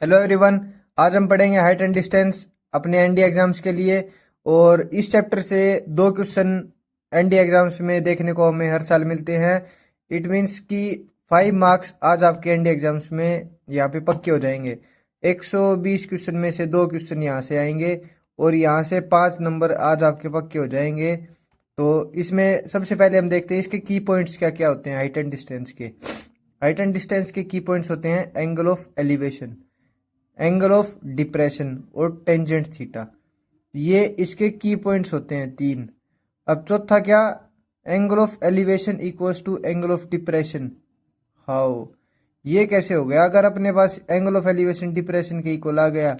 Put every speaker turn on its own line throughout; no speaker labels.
Hello everyone. आज हम पढ़ेंगे हाइट एंड डिस्टेंस अपने एनडी एग्जाम्स के लिए। और इस चैप्टर से दो क्वेश्चन एनडी एग्जाम्स में देखने को हमें हर साल मिलते हैं। इट मीन्स कि 5 मार्क्स आज आपके एनडी एग्जाम्स में यहाँ पे पक्के हो जाएंगे। 120 क्वेश्चन में से दो क्वेश्चन यहाँ से आएंगे और यहाँ से 5 नंबर आज आपके पक्के हो जाएंगे। तो इसमें सबसे पहले हम देखते हैं इसके की पॉइंट्स क्या क्या होते हैं। हाइट एंड डिस्टेंस के की पॉइंट्स होते हैं angle of elevation, angle of depression और टेंजेंट थीटा। ये इसके की पॉइंट्स होते हैं 3। अब चौथा क्या, angle of elevation equals to angle of depression. How, ये कैसे हो गया? अगर अपने पास एंगल ऑफ एलिवेशन डिप्रेशन के इक्वल आ गया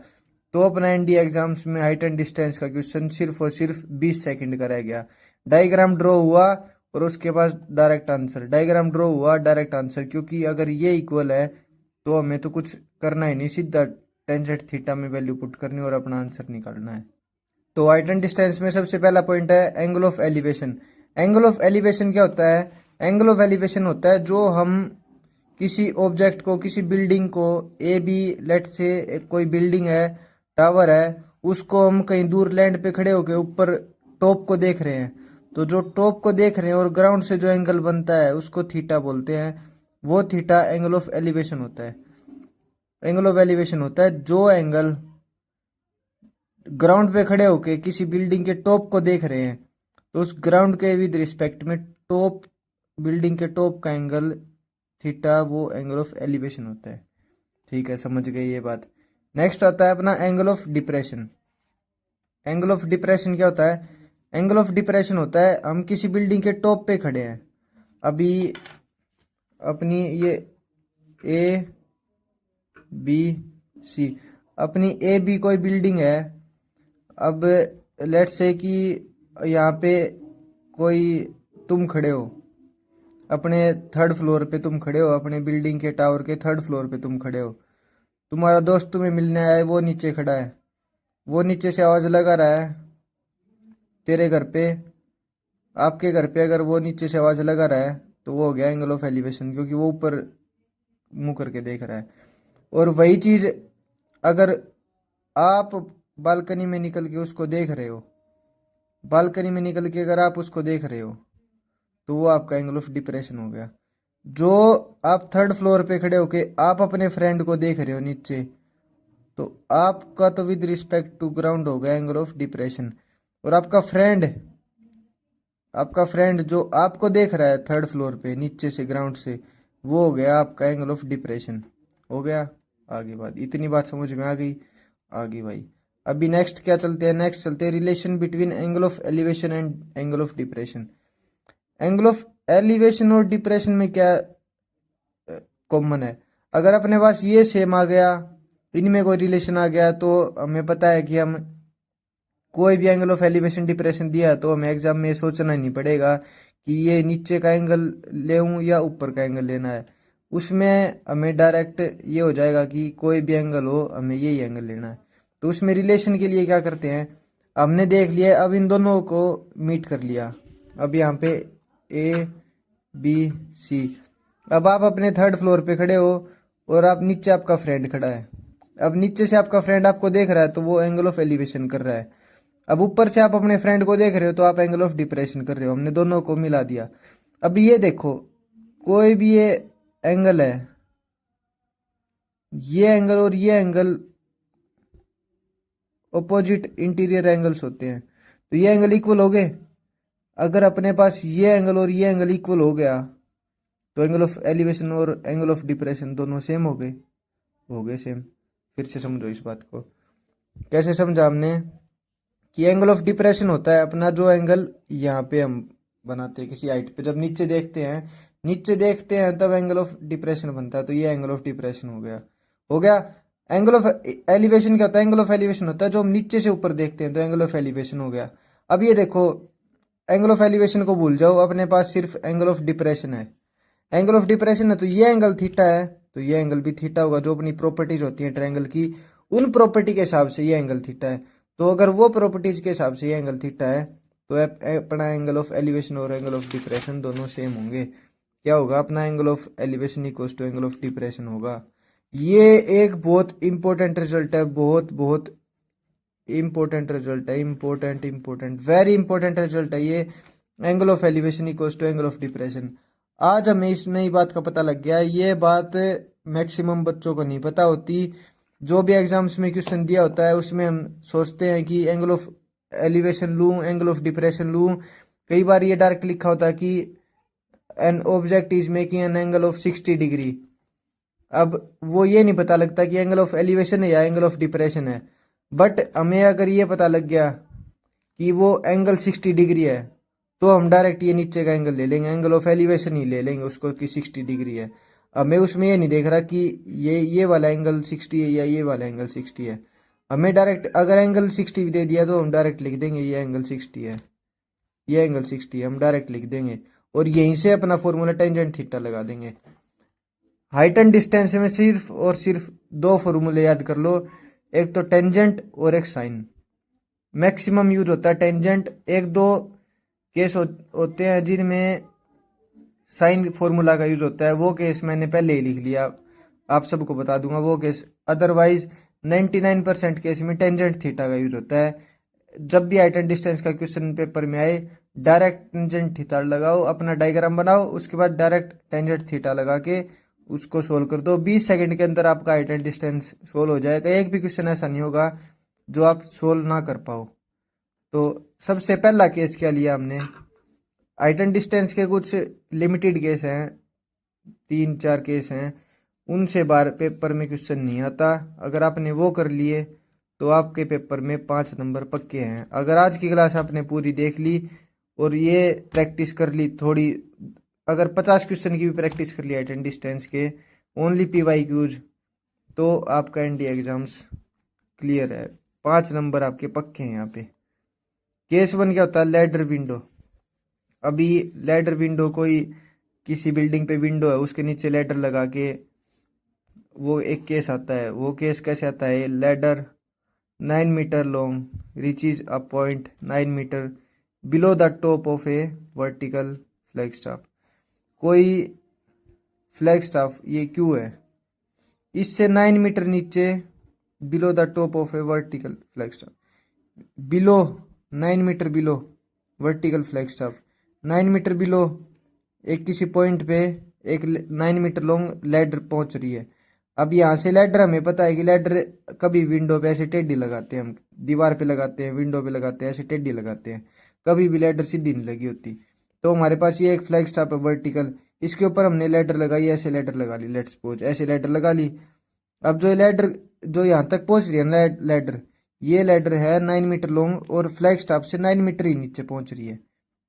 तो अपना एनडी एग्जाम्स में हाइट एंड डिस्टेंस का क्वेश्चन सिर्फ और सिर्फ 20 सेकंड का रह गया। डायग्राम ड्रॉ हुआ और उसके बाद डायरेक्ट आंसर, डायग्राम ड्रॉ हुआ डायरेक्ट आंसर। क्योंकि अगर ये इक्वल है तो हमें तो कुछ करना ही नहीं, सीधा टेंजेंट थीटा में वैल्यू पुट करनी और अपना आंसर निकालना है। तो हाइट एंड डिस्टेंस में सबसे पहला पॉइंट है angle of elevation. Angle of elevation क्या होता है? एंगल ऑफ एलिवेशन होता है जो हम किसी ऑब्जेक्ट को, किसी बिल्डिंग को, ए बी लेट से कोई बिल्डिंग है, टावर है, उसको हम कहीं दूर लैंड पे खड़े होकर ऊपर टॉप को देख रहे हैं। तो जो टॉप को देख रहे हैं और ग्राउंड से जो एंगल बनता है उसको थीटा बोलते हैं। वो थीटा एंगल ऑफ एलिवेशन होता है। एंगल ऑफ एलिवेशन होता है जो एंगल ग्राउंड पे खड़े होके किसी बिल्डिंग के टॉप को देख रहे हैं तो उस ग्राउंड के विद रिस्पेक्ट में टॉप, बिल्डिंग के टॉप का एंगल थीटा, वो एंगल ऑफ एलिवेशन होता है। ठीक है, समझ गए ये बात। नेक्स्ट आता है अपना angle of depression. Angle of depression क्या होता है? एंगल ऑफ डिप्रेशन होता है हम किसी बिल्डिंग के टॉप पे खड़े हैं। अभी अपनी ये ए बी सी, अपनी ए बी कोई बिल्डिंग है। अब लेट्स से कि यहाँ पे कोई, तुम खड़े हो अपने 3rd फ्लोर पे, तुम खड़े हो अपने बिल्डिंग के टावर के 3rd फ्लोर पे, तुम खड़े हो। तुम्हारा दोस्त तुम्हें मिलने आया है, वो नीचे खड़ा है। वो नीचे से आवाज़ लगा रहा है तेरे घर पे, आपके घर पे। अगर वो नीचे से आवाज़ लगा रहा है तो वो हो गया एंगल ऑफ एलिवेशन, क्योंकि वो ऊपर मुंह करके देख रहा है। और वही चीज़ अगर आप बालकनी में निकल के उसको देख रहे हो, बालकनी में निकल के अगर आप उसको देख रहे हो तो वो आपका एंगल ऑफ डिप्रेशन हो गया। जो आप 3rd फ्लोर पे खड़े होके आप अपने फ्रेंड को देख रहे हो नीचे, तो आपका तो विद रिस्पेक्ट टू ग्राउंड हो गया एंगल ऑफ डिप्रेशन। और आपका फ्रेंड जो आपको देख रहा है 3rd फ्लोर पे नीचे से, ग्राउंड से, वो हो गया आपका एंगल ऑफ डिप्रेशन। हो गया। आगे बात, इतनी बात समझ में आ गई? आगे भाई, अभी नेक्स्ट क्या चलते हैं? नेक्स्ट चलते हैं relation between angle of elevation and angle of depression. Angle of elevation और डिप्रेशन में क्या कॉमन है? अगर अपने पास ये सेम आ गया, इनमें कोई रिलेशन आ गया, तो हमें पता है कि हम कोई भी एंगल ऑफ एलिवेशन डिप्रेशन दिया तो हमें एग्जाम में सोचना नहीं पड़ेगा कि ये नीचे का एंगल लेऊं या ऊपर का एंगल लेना है। उसमें हमें डायरेक्ट ये हो जाएगा कि कोई भी एंगल हो, हमें यही एंगल लेना है। तो उसमें रिलेशन के लिए क्या करते हैं, हमने देख लिया, अब इन दोनों को मीट कर लिया। अब यहाँ पे ए बी सी, अब आप अपने 3rd फ्लोर पे खड़े हो और आप नीचे आपका फ्रेंड खड़ा है। अब नीचे से आपका फ्रेंड आपको देख रहा है तो वो एंगल ऑफ एलिवेशन कर रहा है। अब ऊपर से आप अपने फ्रेंड को देख रहे हो तो आप एंगल ऑफ डिप्रेशन कर रहे हो। हमने दोनों को मिला दिया। अब ये देखो, कोई भी ये एंगल है, ये एंगल और ये एंगल ऑपोजिट इंटीरियर एंगल्स होते हैं, तो ये एंगल इक्वल हो गए। अगर अपने पास ये एंगल और ये एंगल इक्वल हो गया तो एंगल ऑफ एलिवेशन और एंगल ऑफ डिप्रेशन दोनों सेम हो गए। हो गए सेम। फिर से समझो इस बात को। कैसे समझा हमने? कि एंगल ऑफ डिप्रेशन होता है अपना जो एंगल यहाँ पे हम बनाते हैं किसी हाइट पे, जब नीचे देखते हैं तब एंगल ऑफ डिप्रेशन बनता है। तो ये एंगल ऑफ डिप्रेशन हो गया। हो गया। एंगल ऑफ एलिवेशन क्या होता है? एंगल ऑफ एलिवेशन होता है जो हम नीचे से ऊपर देखते हैं, तो एंगल ऑफ एलिवेशन हो गया। अब ये देखो, एंगल ऑफ एलिवेशन को भूल जाओ, अपने पास सिर्फ एंगल ऑफ डिप्रेशन है। एंगल ऑफ डिप्रेशन है तो ये एंगल थीटा है, तो ये एंगल भी थीटा होगा। जो अपनी प्रॉपर्टीज होती है ट्रायंगल की, उन प्रॉपर्टी के हिसाब से ये एंगल थीटा है। तो अगर वो प्रॉपर्टीज के हिसाब से ये एंगल थीटा है तो अपना एंगल ऑफ एलिवेशन और एंगल ऑफ डिप्रेशन दोनों सेम होंगे। क्या होगा? अपना angle of elevation equals to angle of depression होगा। ये एक बहुत इंपॉर्टेंट रिजल्ट है, बहुत बहुत इंपॉर्टेंट रिजल्ट है, इंपॉर्टेंट वेरी इंपॉर्टेंट रिजल्ट है ये। Angle of elevation equals to angle of depression. आज हमें इस नई बात का पता लग गया। ये बात मैक्सिमम बच्चों को नहीं पता होती। जो भी एग्जाम्स में क्वेश्चन दिया होता है उसमें हम सोचते हैं कि एंगल ऑफ एलिवेशन लूँ, एंगल ऑफ डिप्रेशन लूँ। कई बार ये डायरेक्ट लिखा होता है कि an object is making an angle of 60 degree. अब वो ये नहीं पता लगता कि एंगल ऑफ एलिवेशन है या एंगल ऑफ डिप्रेशन है। बट हमें अगर ये पता लग गया कि वो एंगल 60 डिग्री है, तो हम डायरेक्ट ये नीचे का एंगल ले लेंगे, एंगल ऑफ एलिवेशन ही ले लेंगे उसको कि 60 डिग्री है। हमें उसमें ये नहीं देख रहा कि ये वाला एंगल 60 है या ये वाला एंगल 60 है। हमें डायरेक्ट अगर एंगल 60 भी दे दिया तो हम डायरेक्ट लिख देंगे ये एंगल 60 है, ये एंगल 60 है, हम डायरेक्ट लिख देंगे। और यहीं से अपना फॉर्मूला टेंजेंट थीटा लगा देंगे। हाइट एंड डिस्टेंस में सिर्फ और सिर्फ दो फॉर्मूले याद कर लो, एक तो टेंजेंट और एक साइन। मैक्सिमम यूज होता है टेंजेंट। एक दो केस होते हैं जिनमें साइन फॉर्मूला का यूज होता है, वो केस मैंने पहले ही लिख लिया, आप सबको बता दूंगा वो केस। अदरवाइज 99% केस में टेंजेंट थीटा का यूज होता है। जब भी हाइट एंड डिस्टेंस का क्वेश्चन पेपर में आए, डायरेक्ट टेंजेंट थीटा लगाओ, अपना डायग्राम बनाओ, उसके बाद डायरेक्ट टेंजेंट थीटा लगा के उसको सोल्व कर दो। 20 सेकंड के अंदर आपका हाइट एंड डिस्टेंस सोल्व हो जाएगा। एक भी क्वेश्चन ऐसा नहीं होगा जो आप सोल्व ना कर पाओ। तो सबसे पहला केस क्या लिया हमने, हाइट एंड डिस्टेंस के कुछ लिमिटेड केस हैं, 3-4 केस हैं, उनसे बार पेपर में क्वेश्चन नहीं आता। अगर आपने वो कर लिए तो आपके पेपर में 5 नंबर पक्के हैं। अगर आज की क्लास आपने पूरी देख ली और ये प्रैक्टिस कर ली थोड़ी, अगर 50 क्वेश्चन की भी प्रैक्टिस कर ली हाइट एंड डिस्टेंस के ओनली PYQs, तो आपका ND एग्जाम्स क्लियर है। 5 नंबर आपके पक्के हैं यहाँ पे। केस 1 क्या होता है, लैडर विंडो। अभी लैडर विंडो, कोई किसी बिल्डिंग पे विंडो है, उसके नीचे लैडर लगा के वो एक केस आता है। वो केस कैसे आता है, ladder 9 metre long reaches a point 9 metre below the top of a vertical flag staff. कोई फ्लैग स्टाफ ये क्यू है, इससे 9 मीटर नीचे, below the top of a vertical flag staff, below 9 metre below vertical flag staff, 9 metre below एक किसी point पे एक 9 metre long ladder पहुंच रही है। अब यहाँ से लैडर, हमें पता है कि लैडर कभी विंडो पे ऐसे टेढ़ी लगाते हैं, हम दीवार पे लगाते हैं, विंडो पे लगाते हैं, ऐसे टेढ़ी लगाते हैं, कभी भी लैडर सीधी नहीं लगी होती। तो हमारे पास ये एक फ्लैग स्टाफ है वर्टिकल, इसके ऊपर हमने लैडर लगाई, ऐसे लैडर लगा ली, लेट्स सपोज ऐसे लैडर लगा ली। अब जो लैडर जो यहाँ तक पहुंच रही है लैडर, ये लैडर है 9 मीटर लॉन्ग और फ्लैग स्टाफ से 9 मीटर ही नीचे पहुंच रही है,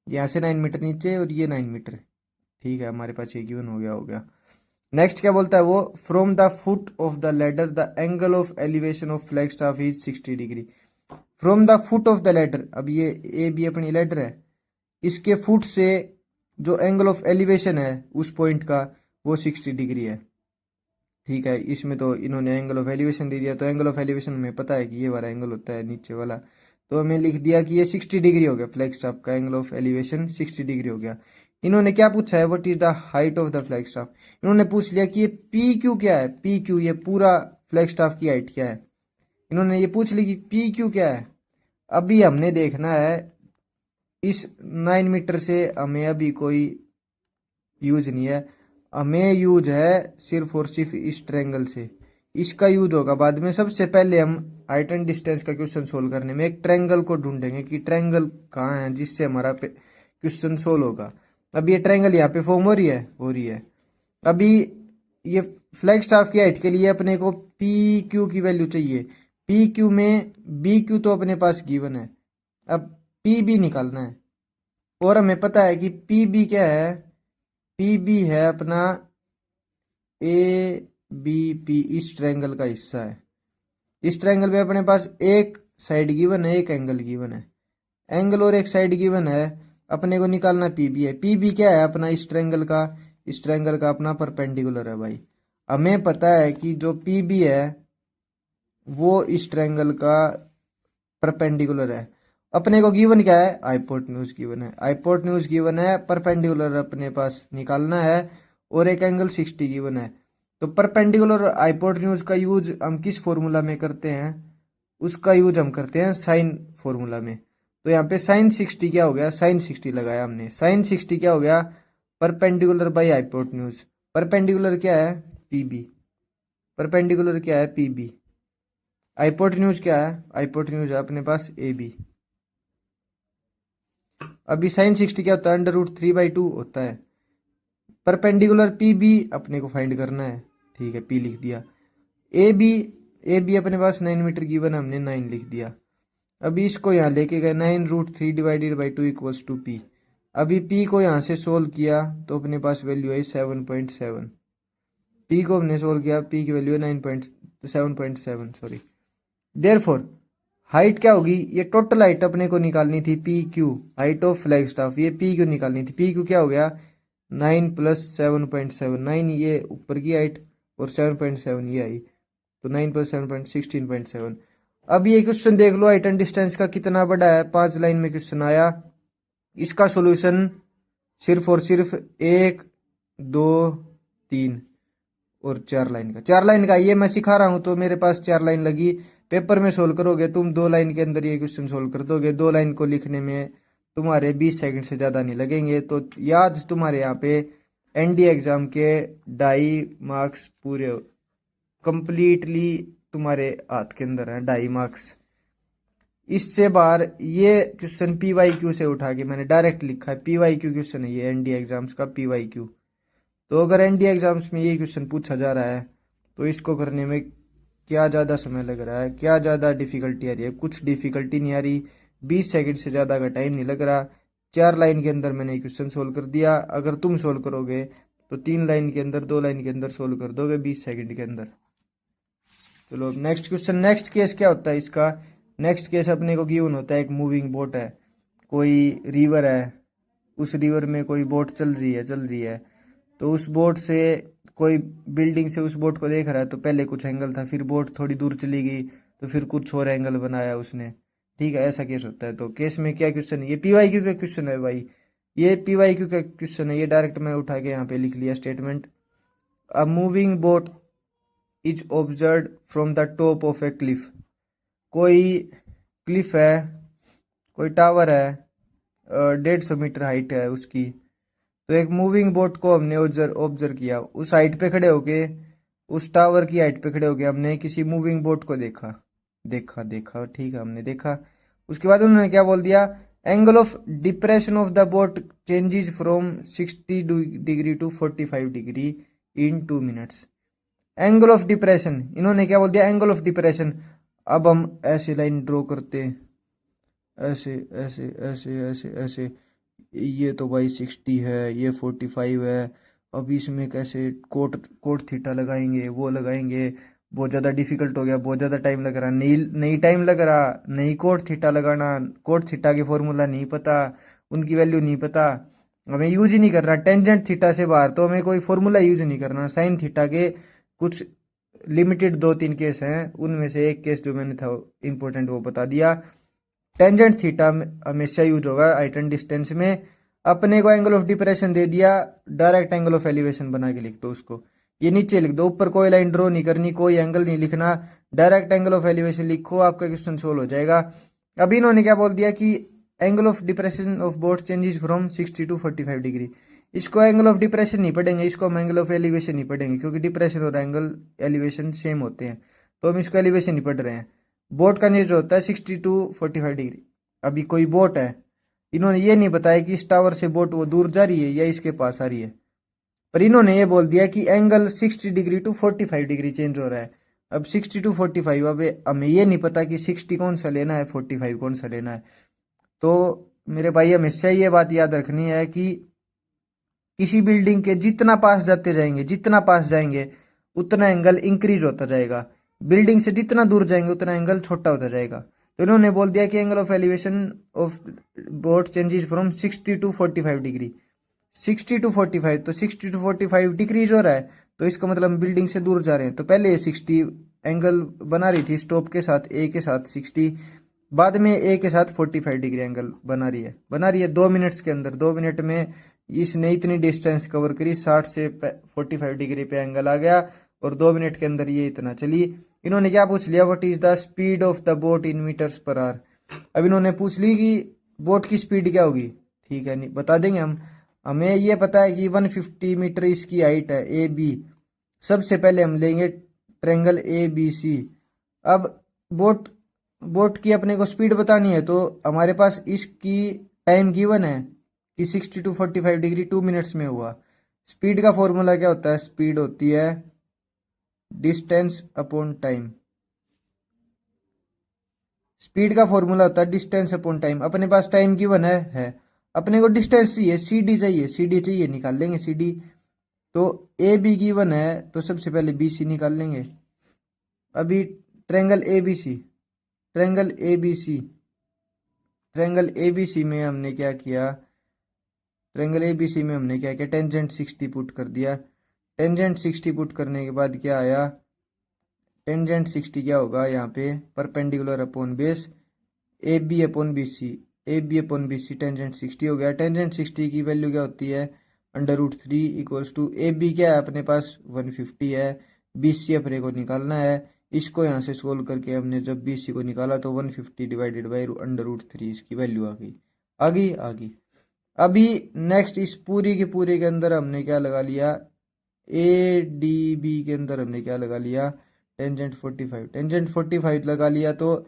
यहाँ से 9 मीटर नीचे और ये 9 मीटर। ठीक है, हमारे पास ये गिवन हो गया। नेक्स्ट क्या बोलता है वो, from the foot of the ladder the angle of elevation of flag staff is 60 degree. From the foot of the ladder, अब ये ए बी अपनी लैडर है, इसके फुट से जो एंगल ऑफ एलिवेशन है उस पॉइंट का, वो 60 डिग्री है। ठीक है, इसमें तो इन्होंने एंगल ऑफ एलिवेशन दे दिया, तो एंगल ऑफ एलिवेशन में पता है कि ये वाला एंगल होता है नीचे वाला, तो हमें लिख दिया कि ये 60 डिग्री हो गया। फ्लैग स्टाफ का एंगल ऑफ एलिवेशन 60 डिग्री हो गया। इन्होंने क्या पूछा है, what is the height of the flag staff. इन्होंने पूछ लिया कि ये PQ क्या है, PQ ये पूरा फ्लैग स्टाफ की हाइट क्या है। इन्होंने ये पूछ ली कि PQ क्या है। अभी हमने देखना है, इस 9 मीटर से हमें अभी कोई यूज नहीं है, हमें यूज है सिर्फ और सिर्फ इस ट्रायंगल से। इसका यूज होगा बाद में। सबसे पहले हम हाइट एंड डिस्टेंस का क्वेश्चन सोल्व करने में एक ट्रायंगल को ढूंढेंगे कि ट्रायंगल कहाँ है जिससे हमारा क्वेश्चन सोल्व होगा। अब ये ट्रायंगल यहाँ पे फॉर्म हो रही है। अभी ये फ्लैग स्टाफ की हाइट के लिए अपने को PQ की वैल्यू चाहिए। PQ में BQ तो अपने पास गिवन है, अब PB निकालना है। और हमें पता है कि PB क्या है, PB है अपना ABP, इस ट्रायंगल का हिस्सा है। इस ट्रायंगल में अपने पास एक साइड गिवन है, एक एंगल गिवन है, एंगल और एक साइड गिवन है, अपने को निकालना PB है। PB क्या है अपना इस ट्रायंगल का अपना परपेंडिकुलर है भाई। हमें पता है कि जो PB है वो इस ट्रायंगल का परपेंडिकुलर है। अपने को गिवन क्या है, हाइपोटेन्यूज गिवन है, हाइपोटेन्यूज गिवन है, परपेंडिकुलर अपने पास निकालना है, और एक एंगल 60 गिवन है। तो परपेंडिकुलर हाइपोटेन्यूज का यूज हम किस फॉर्मूला में करते हैं, उसका यूज हम करते हैं साइन फॉर्मूला में। तो यहाँ पे साइन 60 क्या हो गया, साइन 60 लगाया हमने, साइन 60 क्या हो गया, परपेंडिकुलर बाई हाइपोटेन्यूज। परपेंडिकुलर क्या है, पीबी, परपेंडिकुलर क्या है, पीबी। हाइपोटेन्यूज क्या है, हाइपोटेन्यूज है अपने पास ए बी। अभी साइन 60 क्या होता है, √3/2 होता है। परपेंडिकुलर पी बी अपने को फाइंड करना है, ठीक है, पी लिख दिया। ए बी, ए बी अपने पास 9 मीटर गिवन, हमने 9 लिख दिया। अभी इसको यहाँ लेके गए, 9√3/2 इक्वल्स टू पी। अभी पी को यहाँ से सोल्व किया तो अपने पास वैल्यू है 7.7। पी को हमने सोल्व किया, पी की वैल्यू है 7.7 सॉरी। देयरफॉर हाइट क्या होगी, ये टोटल हाइट अपने को निकालनी थी, P Q, height of flag staff, ये पी क्यू निकालनी थी। पी क्यू क्या हो गया, 9 + 7.7, 9 ये ऊपर की हाइट और 7.7 ये आई, तो 9 + 7 16.7। अब ये क्वेश्चन देख लो, हाइट एंड डिस्टेंस का कितना बड़ा है, 5 लाइन में क्वेश्चन आया। इसका सॉल्यूशन सिर्फ और सिर्फ 1 2 3 और 4 लाइन का, 4 लाइन का ये मैं सिखा रहा हूं तो मेरे पास 4 लाइन लगी। पेपर में सोल्व करोगे तुम 2 लाइन के अंदर ये क्वेश्चन सोल्व कर दोगे। 2 लाइन को लिखने में तुम्हारे 20 सेकंड से ज़्यादा नहीं लगेंगे। तो याद तुम्हारे यहाँ पे एनडी एग्जाम के 2.5 मार्क्स पूरे कंप्लीटली तुम्हारे हाथ के अंदर है, 2.5 मार्क्स। इससे बाहर ये क्वेश्चन PYQ से उठा के मैंने डायरेक्ट लिखा है, PYQ क्वेश्चन है ये एनडी एग्जाम्स का PYQ। तो अगर एनडी एग्जाम्स में ये क्वेश्चन पूछा जा रहा है तो इसको करने में क्या ज़्यादा समय लग रहा है, क्या ज़्यादा डिफिकल्टी आ रही है, कुछ डिफिकल्टी नहीं आ रही। 20 सेकंड से ज़्यादा का टाइम नहीं लग रहा। 4 लाइन के अंदर मैंने क्वेश्चन सोल्व कर दिया। अगर तुम सोल्व करोगे तो 3 लाइन के अंदर, 2 लाइन के अंदर सोल्व कर दोगे 20 सेकंड के अंदर। चलो अब नेक्स्ट क्वेश्चन। नेक्स्ट केस क्या होता है इसका, नेक्स्ट केस अपने को गिवन होता है, एक मूविंग बोट है, कोई रिवर है, उस रिवर में कोई बोट चल रही है। तो उस बोट से कोई बिल्डिंग से उस बोट को देख रहा है, तो पहले कुछ एंगल था, फिर बोट थोड़ी दूर चली गई तो फिर कुछ और एंगल बनाया उसने, ठीक है, ऐसा केस होता है। तो केस में क्या क्वेश्चन है, ये PYQ का क्वेश्चन है भाई, ये PYQ का क्वेश्चन है, ये डायरेक्ट मैं उठा के यहाँ पे लिख लिया statement. A moving boat is observe from the top of A Cliff. कोई क्लिफ है, कोई टावर है, 150 मीटर हाइट है उसकी। तो एक मूविंग बोट को हमने ऑब्जर्व किया, उस हाइट पे खड़े होके, उस टावर की हाइट पे खड़े होके हमने किसी मूविंग बोट को देखा, ठीक है, हमने देखा। उसके बाद उन्होंने क्या बोल दिया, angle of depression of the boat changes from 60 degree to 45 degree in 2 minutes. Angle of depression, इन्होंने क्या बोल दिया, एंगल ऑफ डिप्रेशन। अब हम ऐसे लाइन ड्रॉ करते, ऐसे ऐसे ऐसे ऐसे ऐसे, ये तो भाई 60 है, ये 45 है। अब इसमें कैसे कोट कोट थीटा लगाएंगे, वो लगाएंगे, बहुत ज़्यादा डिफिकल्ट हो गया, बहुत ज़्यादा टाइम लग रहा, नहीं टाइम लग रहा, नहीं कोट थीटा लगाना, कोट थीटा के फॉर्मूला नहीं पता, उनकी वैल्यू नहीं पता, हमें यूज ही नहीं करना। टेंजेंट थीटा से बाहर तो हमें कोई फॉर्मूला यूज नहीं करना। साइन थीटा के कुछ लिमिटेड 2-3 केस हैं, उनमें से एक केस जो मैंने था इंपॉर्टेंट वो बता दिया। टेंजेंट थीटा हमेशा यूज होगा हाइट एंड डिस्टेंस में। अपने को एंगल ऑफ डिप्रेशन दे दिया, डायरेक्ट एंगल ऑफ एलिवेशन बना के लिख दो उसको, ये नीचे लिख दो, ऊपर कोई लाइन ड्रॉ नहीं करनी, कोई एंगल नहीं लिखना, डायरेक्ट एंगल ऑफ एलिवेशन लिखो, आपका क्वेश्चन सोल्व हो जाएगा। अभी इन्होंने क्या बोल दिया कि angle of depression of boat changes from 60 to 45 degree. इसको एंगल ऑफ डिप्रेशन नहीं पढ़ेंगे, इसको हम एंगल ऑफ एलिवेशन नहीं पढ़ेंगे, क्योंकि डिप्रेशन और एंगल एलिवेशन सेम होते हैं, तो हम इसको एलिवेशन नहीं पढ़ रहे हैं। बोट का नेचर होता है 60 टू 45 डिग्री। अभी कोई बोट है, इन्होंने ये नहीं बताया कि इस टावर से बोट वो दूर जा रही है या इसके पास आ रही है, पर इन्होंने ये बोल दिया कि angle 60 degree to 45 degree change हो रहा है। अब 60 टू 45, अब हमें ये नहीं पता कि 60 कौन सा लेना है, 45 कौन सा लेना है। तो मेरे भाई हमेशा ये बात याद रखनी है कि किसी बिल्डिंग के जितना पास जाते जाएंगे, जितना पास जाएंगे उतना एंगल इंक्रीज होता जाएगा, बिल्डिंग से जितना दूर जाएंगे उतना एंगल छोटा होता जाएगा। तो इन्होंने बोल दिया कि angle of elevation of boat changes from 60 to 45 degree. 60 to 45, तो 60 टू 45 डिक्रीज हो रहा है, तो इसका मतलब बिल्डिंग से दूर जा रहे हैं। तो पहले ये 60 एंगल बना रही थी स्टॉप के साथ, ए के साथ 60, बाद में ए के साथ 45 डिग्री एंगल बना रही है 2 मिनट्स के अंदर। 2 मिनट में इसने इतनी डिस्टेंस कवर करी, 60 से 45 डिग्री पे एंगल आ गया, और 2 मिनट के अंदर ये इतना। चलिए इन्होंने क्या पूछ लिया, what is the speed of the boat in metres per hour. अब इन्होंने पूछ ली कि बोट की स्पीड क्या होगी। ठीक है, नहीं बता देंगे हम। हमें ये पता है कि 150 मीटर इसकी हाइट है ए बी। सबसे पहले हम लेंगे ट्रेंगल ए बी सी। अब बोट बोट की अपने को स्पीड बतानी है, तो हमारे पास इसकी टाइम गिवन है कि 60 to 45 डिग्री 2 मिनट्स में हुआ। स्पीड का फॉर्मूला क्या होता है, स्पीड होती है डिस्टेंस अपॉन टाइम। स्पीड का फॉर्मूला होता है डिस्टेंस अपॉन टाइम। अपने पास टाइम गिवन है। अपने को डिस्टेंस चाहिए, सी डी चाहिए, सी डी चाहिए, निकाल लेंगे सी डी। तो ए बी गिवन है तो सबसे पहले बी सी निकाल लेंगे। अभी triangle A B C, triangle A B C, triangle A B C में हमने क्या किया, ट्रेंगल ए बी सी में हमने क्या किया, टेंजेंट 60 पुट कर दिया। टेंजेंट 60 पुट करने के बाद क्या आया, टेंजेंट 60 क्या होगा यहाँ पे, perpendicular upon base A B upon B C, A B upon B C tangent 60 हो गया। टेंजेंट 60 की वैल्यू क्या होती है, √3 इक्वल्स टू ए बी क्या है अपने पास 150 है, बी सी अपने को निकालना है। इसको यहाँ से सोल्व करके हमने जब बी सी को निकाला तो 150 डिवाइडेड बाई √3 इसकी वैल्यू आ गई, आ गई। अभी नेक्स्ट इस पूरी के पूरे के अंदर हमने क्या लगा लिया, ए डी बी के अंदर हमने क्या लगा लिया, टेंजेंट 45, टेंजेंट 45 लगा लिया। तो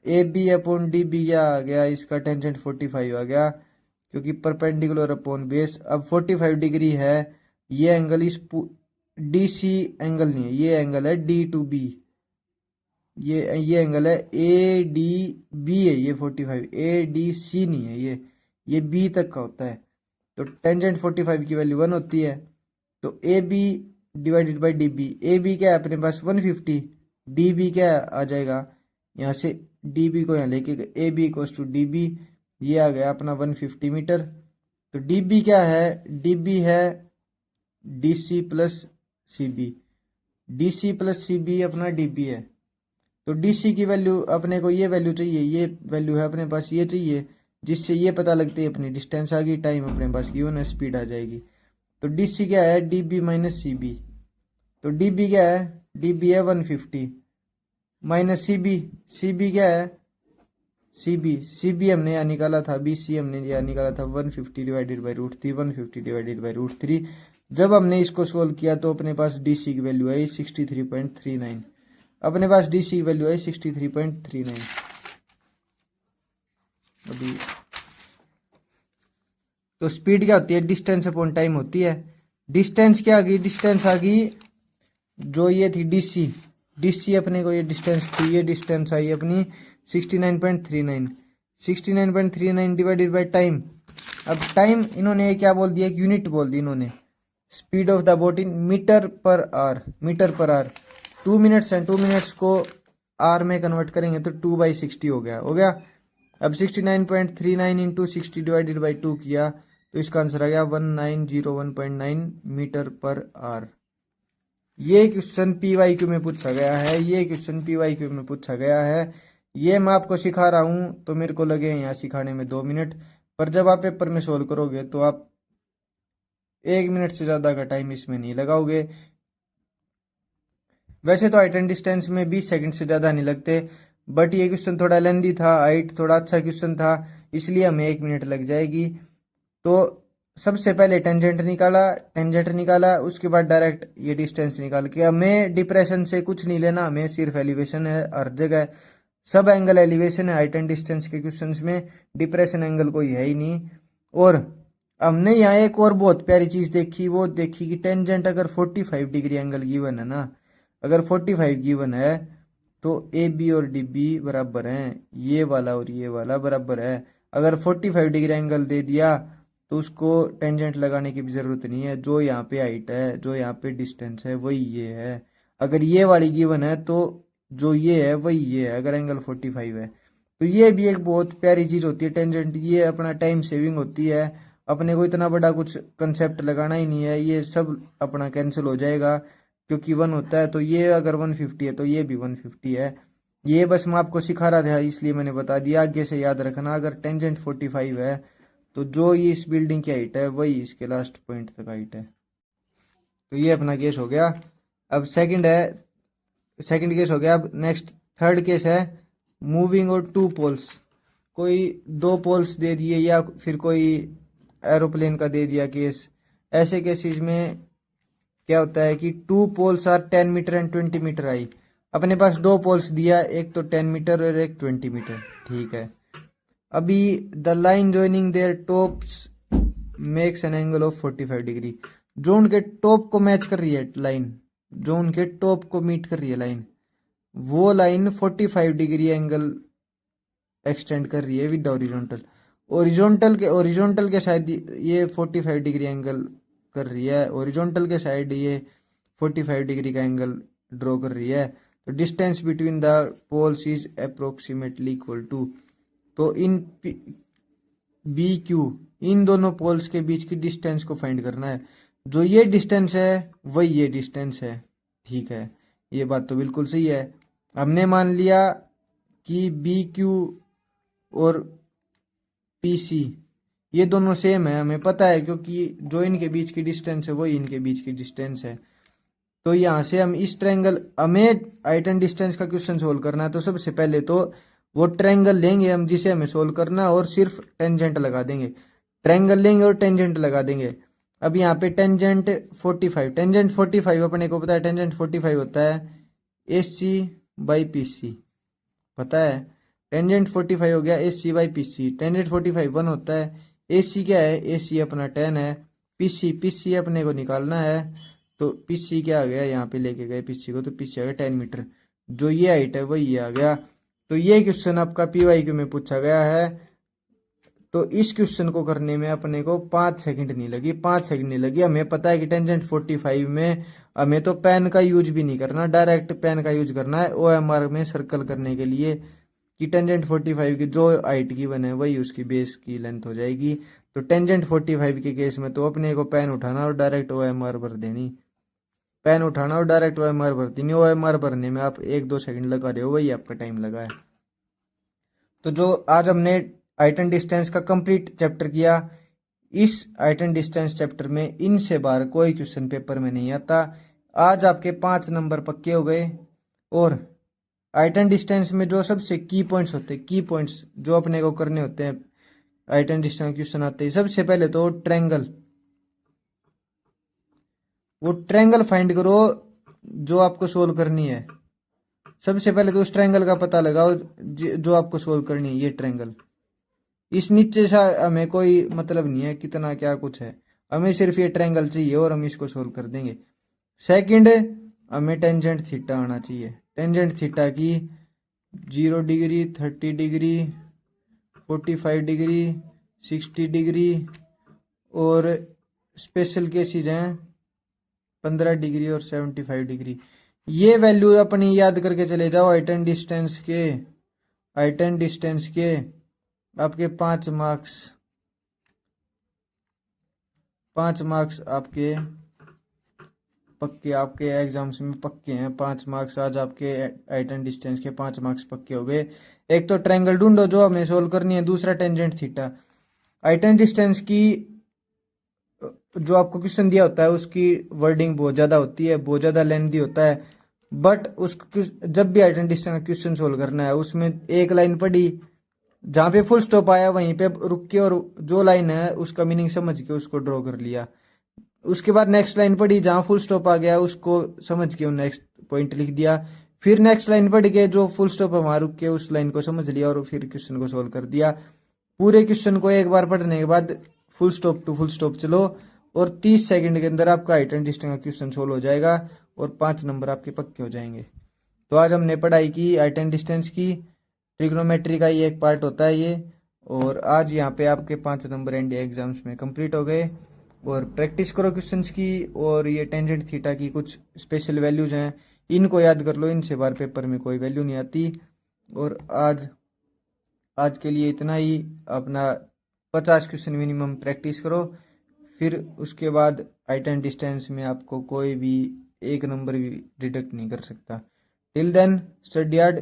A B upon D B क्या आ गया, इसका टेंजेंट 45 आ गया, क्योंकि परपेंडिकुलर अपॉन बेस। अब 45 डिग्री है, ये एंगल इस डी सी एंगल नहीं है, ये एंगल है डी टू बी, ये एंगल है ए डी बी है, ये 45 ए डी सी नहीं है, ये बी तक का होता है। तो टेंजेंट 45 की वैल्यू 1 होती है। तो A B divided by D B, A B क्या है अपने पास 150, डी बी क्या आ जाएगा, यहाँ से डी बी को यहाँ लेके A B equals to D B, ये आ गया अपना 150 मीटर। तो डी बी क्या है, डी बी है D C plus C B, D C plus C B अपना डी बी है। तो डी सी की वैल्यू अपने को ये वैल्यू चाहिए, ये वैल्यू है अपने पास, ये चाहिए, जिससे ये पता लगती है अपनी डिस्टेंस आ गई, टाइम अपने पास गिवन है, स्पीड आ जाएगी। तो डी सी क्या है, D B minus C B. तो डी बी क्या है, डी बी है 150 माइनस सी बी क्या है, सी बी हमने यहाँ निकाला था, बी सी हमने यहाँ निकाला था 150 डिवाइडेड बाई √3, 150 डिवाइडेड बाई √3। जब हमने इसको सोल्व किया तो अपने पास डी सी की वैल्यू आई 63.39, अपने पास डी सी की वैल्यू आई 63.39। अभी तो स्पीड क्या होती है, डिस्टेंस अपॉन टाइम होती है। डिस्टेंस क्या आ गई, डिस्टेंस आ गई जो ये थी डी सी अपने को ये डिस्टेंस थी, ये डिस्टेंस आई अपनी 69.39, 69.39 डिवाइडेड बाई टाइम। अब टाइम इन्होंने क्या बोल दिया, एक यूनिट बोल दी इन्होंने, speed of the boat in metre per hour, metre per hour. 2 minutes हैं, 2 मिनट्स को आर में कन्वर्ट करेंगे तो 2/60 हो गया। अब 69.39 इंटू 60 डिवाइडेड बाई 2 किया तो इसका आंसर आ गया 1901.9 मीटर पर आवर। ये क्वेश्चन PYQ में पूछा गया है, ये क्वेश्चन PYQ में पूछा गया है। ये मैं आपको सिखा रहा हूँ तो मेरे को लगे यहाँ सिखाने में 2 मिनट, पर जब आप पेपर में सोल्व करोगे तो आप 1 मिनट से ज़्यादा का टाइम इसमें नहीं लगाओगे। वैसे तो हाइट एंड डिस्टेंस में 20 सेकंड से ज़्यादा नहीं लगते, बट ये क्वेश्चन थोड़ा लेंदी था, हाइट थोड़ा अच्छा क्वेश्चन था, इसलिए हमें 1 मिनट लग जाएगी। तो सबसे पहले टेंजेंट निकाला, उसके बाद डायरेक्ट ये डिस्टेंस निकाल के, हमें डिप्रेशन से कुछ नहीं लेना, हमें सिर्फ एलिवेशन है, हर जगह सब एंगल एलिवेशन है। हाइट एंड डिस्टेंस के क्वेश्चंस में डिप्रेशन एंगल कोई है ही नहीं। और हमने यहाँ एक और बहुत प्यारी चीज़ देखी, वो देखी कि टेंजेंट अगर 45 डिग्री एंगल गिवन है ना, अगर 45 गिवन है तो ए बी और डी बी बराबर हैं, ये वाला और ये वाला बराबर है। अगर 45 डिग्री एंगल दे दिया तो उसको टेंजेंट लगाने की भी ज़रूरत नहीं है, जो यहाँ पे हाइट है, जो यहाँ पे डिस्टेंस है वही ये है। अगर ये वाली गिवन है तो जो ये है वही ये है, अगर एंगल 45 है। तो ये भी एक बहुत प्यारी चीज़ होती है टेंजेंट, ये अपना टाइम सेविंग होती है, अपने को इतना बड़ा कुछ कंसेप्ट लगाना ही नहीं है, ये सब अपना कैंसिल हो जाएगा क्योंकि 1 होता है। तो ये अगर 150 है तो ये भी 150 है। ये बस मैं आपको सिखा रहा था इसलिए मैंने बता दिया, आगे से याद रखना। अगर टेंजेंट 45 है तो जो ये इस बिल्डिंग की हाइट है वही इसके लास्ट पॉइंट तक हाइट है। तो ये अपना केस हो गया। अब सेकंड है, सेकंड केस हो गया। अब नेक्स्ट थर्ड केस है मूविंग और टू पोल्स। कोई दो पोल्स दे दिए या फिर कोई एरोप्लेन का दे दिया केस। ऐसे केसेस में क्या होता है कि two poles are 10 metre and 20 metre आई। अपने पास दो पोल्स दिया, एक तो 10 मीटर और एक 20 मीटर। ठीक है, अभी the line joining there tops makes an angle of 45 degree. जो उनके टॉप को मैच कर रही है लाइन, जो उनके टॉप को मीट कर रही है लाइन, वो लाइन 45 डिग्री एंगल एक्सटेंड कर रही है विद ओरिजोनटल। ओरिजोनटल के साइड ये 45 डिग्री एंगल कर रही है, ओरिजोनटल के साइड ये 45 डिग्री का एंगल ड्रॉ कर रही है। तो distance between the poles is approximately equal to, तो इन बी क्यू, इन दोनों पोल्स के बीच की डिस्टेंस को फाइंड करना है। जो ये डिस्टेंस है वही ये डिस्टेंस है। ठीक है, ये बात तो बिल्कुल सही है। हमने मान लिया कि बी क्यू और पी सी ये दोनों सेम है, हमें पता है, क्योंकि जो इनके बीच की डिस्टेंस है वही इनके बीच की डिस्टेंस है। तो यहाँ से हम इस ट्रायंगल, हमें हाइट एंड डिस्टेंस का क्वेश्चन सोल्व करना है, तो सबसे पहले तो वो ट्रायंगल लेंगे हम जिसे हमें सोल्व करना, और सिर्फ टेंजेंट लगा देंगे। ट्रायंगल लेंगे और टेंजेंट लगा देंगे। अब यहाँ पे टेंजेंट 45, टेंजेंट 45 अपने को पता है, टेंजेंट 45 होता है AC/PC, पता है। टेंजेंट 45 हो गया AC/PC। टेंजेंट 45 1 होता है। AC क्या है, AC अपना 10 है। PC अपने को निकालना है, तो PC क्या आ गया, यहाँ पे लेके गए PC को, तो PC आ गया 10 मीटर। जो ये हाइट है वही ये आ गया। तो ये क्वेश्चन आपका PYQ में पूछा गया है। तो इस क्वेश्चन को करने में अपने को 5 सेकंड नहीं लगी, 5 सेकंड नहीं लगी। हमें पता है कि टेंजेंट 45 में हमें तो पेन का यूज भी नहीं करना, डायरेक्ट पेन का यूज करना है OMR में सर्कल करने के लिए, कि टेंजेंट 45 की जो हाइट की बने वही उसकी बेस की लेंथ हो जाएगी। तो टेंजेंट 45 के केस में तो अपने को पेन उठाना और डायरेक्ट OMR भर देनी, पेन उठाना और डायरेक्ट OMR भर देनी। OMR भरने में आप 1-2 सेकंड लगा रहे हो, वही आपका टाइम लगा है। तो जो आज हमने हाइट एंड डिस्टेंस का कंप्लीट चैप्टर किया, इस हाइट एंड डिस्टेंस चैप्टर में इनसे बाहर कोई क्वेश्चन पेपर में नहीं आता। आज आपके 5 नंबर पक्के हो गए। और हाइट एंड डिस्टेंस में जो सबसे की पॉइंट्स होते हैं, की पॉइंट्स जो अपने को करने होते हैं, हाइट एंड डिस्टेंस क्वेश्चन आते हैं, सबसे पहले तो ट्रायंगल, वो ट्रायंगल फाइंड करो जो आपको सोल्व करनी है। सबसे पहले तो उस ट्रायंगल का पता लगाओ जो आपको सोल्व करनी है। ये ट्रायंगल, इस नीचे सा हमें कोई मतलब नहीं है कितना क्या कुछ है, हमें सिर्फ ये ट्रायंगल चाहिए और हम इसको सोल्व कर देंगे। सेकंड, हमें टेंजेंट थीटा आना चाहिए। टेंजेंट थीटा की 0 डिग्री, 30 डिग्री, 45 डिग्री, 60 डिग्री, और स्पेशल केसेस हैं 15 डिग्री और 75 डिग्री। ये वैल्यू अपनी याद करके चले जाओ। हाइट एंड डिस्टेंस के, हाइट एंड डिस्टेंस के आपके 5 मार्क्स, 5 मार्क्स आपके पक्के, आपके एग्जाम्स में पक्के हैं 5 मार्क्स। आज आपके हाइट एंड डिस्टेंस के 5 मार्क्स पक्के हो गए। एक तो ट्रायंगल ढूंढो जो हमें सोल्व करनी है, दूसरा tangent theta. Height and distance की जो आपको क्वेश्चन दिया होता है उसकी वर्डिंग बहुत ज़्यादा होती है, बहुत ज़्यादा लेंथी होता है। बट उस जब भी हाइट एंड डिस्टेंस का क्वेश्चन सोल्व करना है, उसमें एक लाइन पढ़ी, जहाँ पे फुल स्टॉप आया वहीं पे रुक के और जो लाइन है उसका मीनिंग समझ के उसको ड्रॉ कर लिया। उसके बाद नेक्स्ट लाइन पढ़ी, जहाँ फुल स्टॉप आ गया उसको समझ के नेक्स्ट पॉइंट लिख दिया। फिर नेक्स्ट लाइन पढ़ के जो फुल स्टॉप है वहाँ रुक के उस लाइन को समझ लिया और फिर क्वेश्चन को सोल्व कर दिया। पूरे क्वेश्चन को एक बार पढ़ने के बाद full stop to full stop चलो और 30 सेकंड के अंदर आपका हाइट एंड डिस्टेंस का क्वेश्चन सोल्व हो जाएगा और 5 नंबर आपके पक्के हो जाएंगे। तो आज हमने पढ़ाई की हाइट एंड डिस्टेंस की, ट्रिग्नोमेट्री का ये एक पार्ट होता है ये। और आज यहाँ पे आपके 5 नंबर एनडीए एग्जाम्स में कंप्लीट हो गए। और प्रैक्टिस करो क्वेश्चंस की, और ये टेंजेंट थीटा की कुछ स्पेशल वैल्यूज हैं, इनको याद कर लो, इनसे बार पेपर में कोई वैल्यू नहीं आती। और आज के लिए इतना ही। अपना 50 क्वेश्चन मिनिमम प्रैक्टिस करो, फिर उसके बाद हाइट एंड डिस्टेंस में आपको कोई भी 1 नंबर भी डिडक्ट नहीं कर सकता। Till then study hard,